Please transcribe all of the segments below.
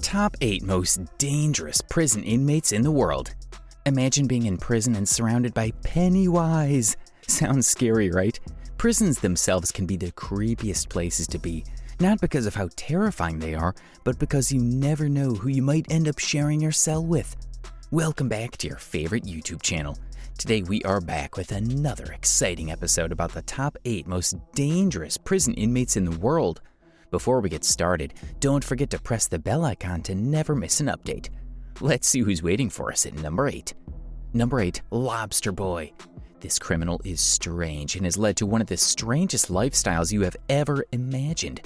Top 8 most dangerous prison inmates in the world. Imagine being in prison and surrounded by Pennywise. Sounds scary, right? Prisons themselves can be the creepiest places to be, not because of how terrifying they are, but because you never know who you might end up sharing your cell with. Welcome back to your favorite YouTube channel. Today we are back with another exciting episode about the top 8 most dangerous prison inmates in the world. Before we get started, don't forget to press the bell icon to never miss an update. Let's see who's waiting for us at number 8. Number 8, Lobster Boy. This criminal is strange and has led to one of the strangest lifestyles you have ever imagined.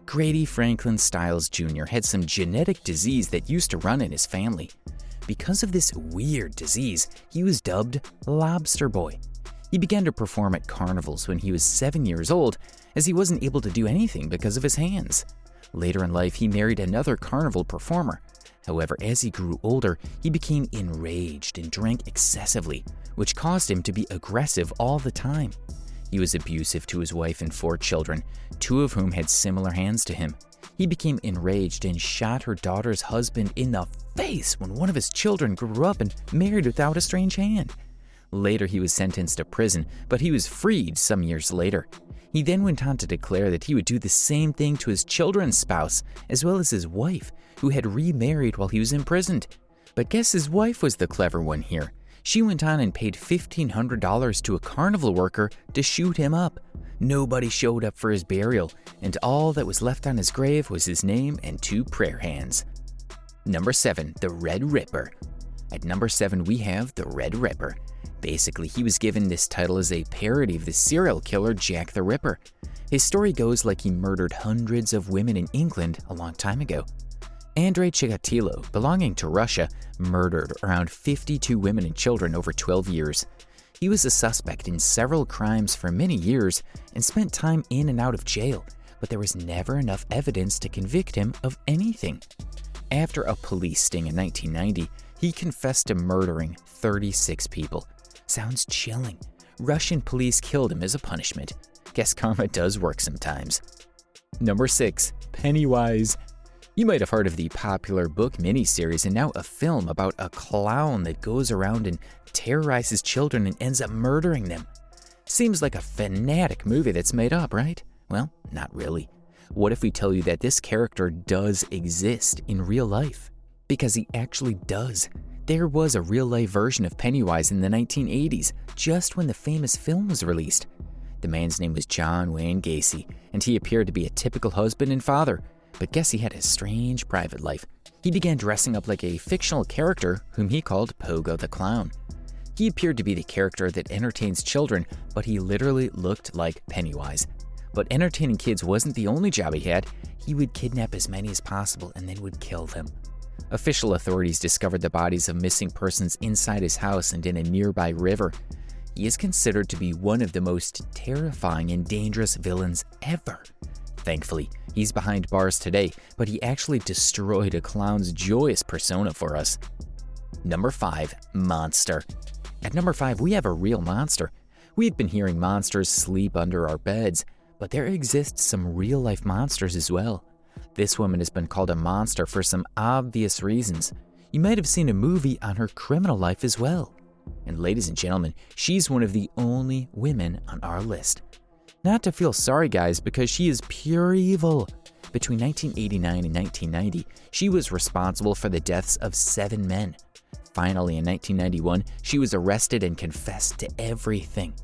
Grady Franklin Stiles Jr. had some genetic disease that used to run in his family. Because of this weird disease, he was dubbed Lobster Boy. He began to perform at carnivals when he was 7 years old, as he wasn't able to do anything because of his hands. Later in life, he married another carnival performer. However, as he grew older, he became enraged and drank excessively, which caused him to be aggressive all the time. He was abusive to his wife and 4 children, 2 of whom had similar hands to him. He became enraged and shot her daughter's husband in the face when one of his children grew up and married without a strange hand. Later, he was sentenced to prison, but he was freed some years later. He then went on to declare that he would do the same thing to his children's spouse, as well as his wife, who had remarried while he was imprisoned. But guess his wife was the clever one here. She went on and paid $1,500 to a carnival worker to shoot him up. Nobody showed up for his burial, and all that was left on his grave was his name and 2 prayer hands. Number 7, the Red Ripper. At number 7, we have the Red Ripper. Basically, he was given this title as a parody of the serial killer Jack the Ripper. His story goes like he murdered hundreds of women in England a long time ago. Andrei Chikatilo, belonging to Russia, murdered around 52 women and children over 12 years. He was a suspect in several crimes for many years and spent time in and out of jail, but there was never enough evidence to convict him of anything. After a police sting in 1990, he confessed to murdering 36 people. Sounds chilling. Russian police killed him as a punishment. Guess karma does work sometimes. Number 6, Pennywise. You might have heard of the popular book miniseries and now a film about a clown that goes around and terrorizes children and ends up murdering them. Seems like a fanatic movie that's made up, right? Well, not really. What if we tell you that this character does exist in real life? Because he actually does. There was a real-life version of Pennywise in the 1980s, just when the famous film was released. The man's name was John Wayne Gacy, and he appeared to be a typical husband and father. But guess he had a strange private life. He began dressing up like a fictional character whom he called Pogo the Clown. He appeared to be the character that entertains children, but he literally looked like Pennywise. But entertaining kids wasn't the only job he had. He would kidnap as many as possible and then would kill them. Official authorities discovered the bodies of missing persons inside his house and in a nearby river. He is considered to be one of the most terrifying and dangerous villains ever. Thankfully, he's behind bars today, but he actually destroyed a clown's joyous persona for us. Number 5, Monster. At number 5, we have a real monster. We've been hearing monsters sleep under our beds, but there exists some real-life monsters as well. This woman has been called a monster for some obvious reasons. You might have seen a movie on her criminal life as well. And ladies and gentlemen, she's one of the only women on our list. Not to feel sorry, guys, because she is pure evil. Between 1989 and 1990, she was responsible for the deaths of 7 men. Finally, in 1991, she was arrested and confessed to everything.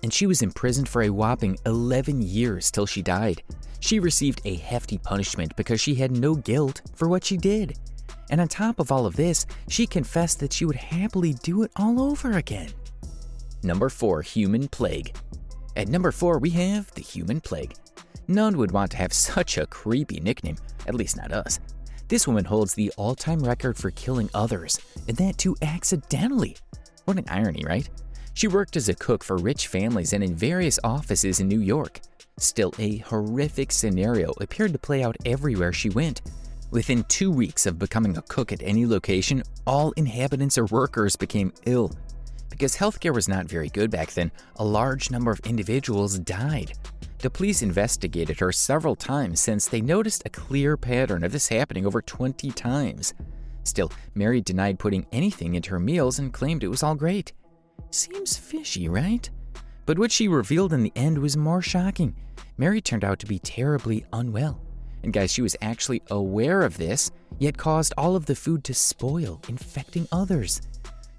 And she was imprisoned for a whopping 11 years till she died. She received a hefty punishment because she had no guilt for what she did. And on top of all of this, she confessed that she would happily do it all over again. Number 4, Human Plague. At number 4, we have the Human Plague. None would want to have such a creepy nickname, at least not us. This woman holds the all-time record for killing others, and that too accidentally. What an irony, right? She worked as a cook for rich families and in various offices in New York. Still, a horrific scenario appeared to play out everywhere she went. Within 2 weeks of becoming a cook at any location, all inhabitants or workers became ill. Because healthcare was not very good back then, a large number of individuals died. The police investigated her several times since they noticed a clear pattern of this happening over 20 times. Still, Mary denied putting anything into her meals and claimed it was all great. Seems fishy, right? But what she revealed in the end was more shocking. Mary turned out to be terribly unwell. And guys, she was actually aware of this, yet caused all of the food to spoil, infecting others.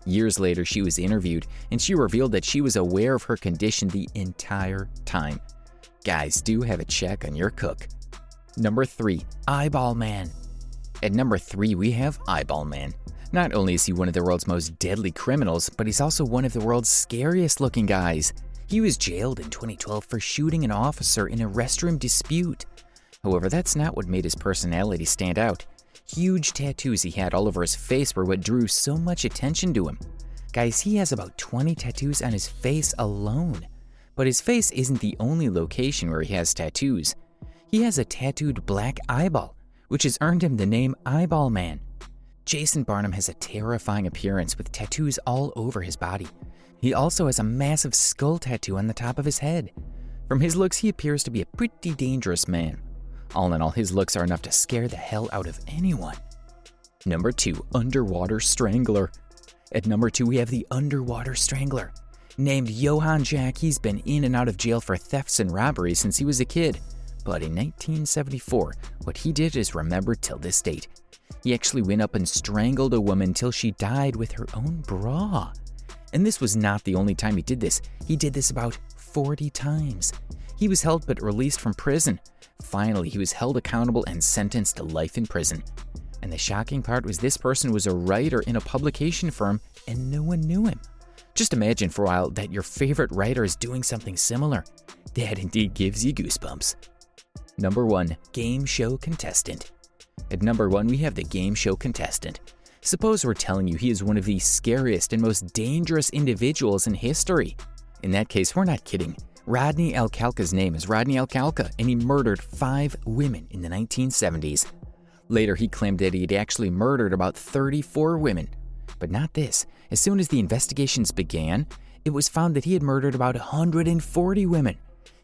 Years later, she was interviewed, and she revealed that she was aware of her condition the entire time. Guys, do have a check on your cook. Number 3, Eyeball Man. At number 3, we have Eyeball Man. Not only is he one of the world's most deadly criminals, but he's also one of the world's scariest looking guys. He was jailed in 2012 for shooting an officer in a restroom dispute. However, that's not what made his personality stand out. Huge tattoos he had all over his face were what drew so much attention to him. Guys, he has about 20 tattoos on his face alone. But his face isn't the only location where he has tattoos. He has a tattooed black eyeball, which has earned him the name Eyeball Man. Jason Barnum has a terrifying appearance with tattoos all over his body. He also has a massive skull tattoo on the top of his head. From his looks, he appears to be a pretty dangerous man. All in all, his looks are enough to scare the hell out of anyone. Number 2, Underwater Strangler. At number 2, we have the Underwater Strangler. Named Johann Jack, he's been in and out of jail for thefts and robberies since he was a kid. But in 1974, what he did is remembered till this date. He actually went up and strangled a woman till she died with her own bra. And this was not the only time he did this. He did this about 40 times. He was held but released from prison. Finally, he was held accountable and sentenced to life in prison. And the shocking part was this person was a writer in a publication firm and no one knew him. Just imagine for a while that your favorite writer is doing something similar. That indeed gives you goosebumps. Number 1, Game Show Contestant. At number 1, we have the Game Show Contestant. Suppose we're telling you he is one of the scariest and most dangerous individuals in history. In that case, we're not kidding. Rodney Alcalca's name is Rodney Alcalca, and he murdered 5 women in the 1970s. Later, he claimed that he had actually murdered about 34 women. But not this. As soon as the investigations began, it was found that he had murdered about 140 women.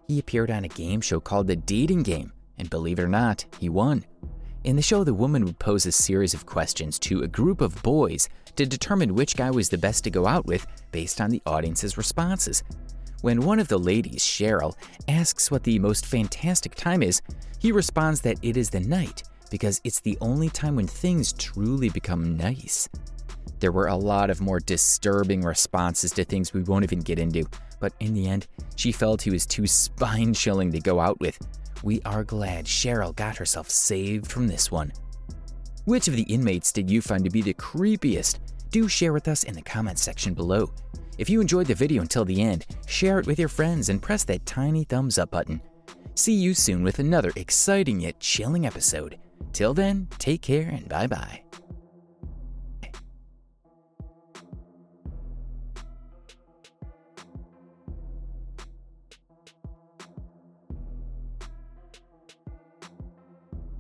He appeared on a game show called The Dating Game, and believe it or not, he won. In the show, the woman would pose a series of questions to a group of boys to determine which guy was the best to go out with based on the audience's responses. When one of the ladies, Cheryl, asks what the most fantastic time is, he responds that it is the night because it's the only time when things truly become nice. There were a lot of more disturbing responses to things we won't even get into, but in the end, she felt he was too spine-chilling to go out with. We are glad Cheryl got herself saved from this one. Which of the inmates did you find to be the creepiest? Do share with us in the comments section below. If you enjoyed the video until the end, share it with your friends and press that tiny thumbs up button. See you soon with another exciting yet chilling episode. Till then, take care and bye-bye.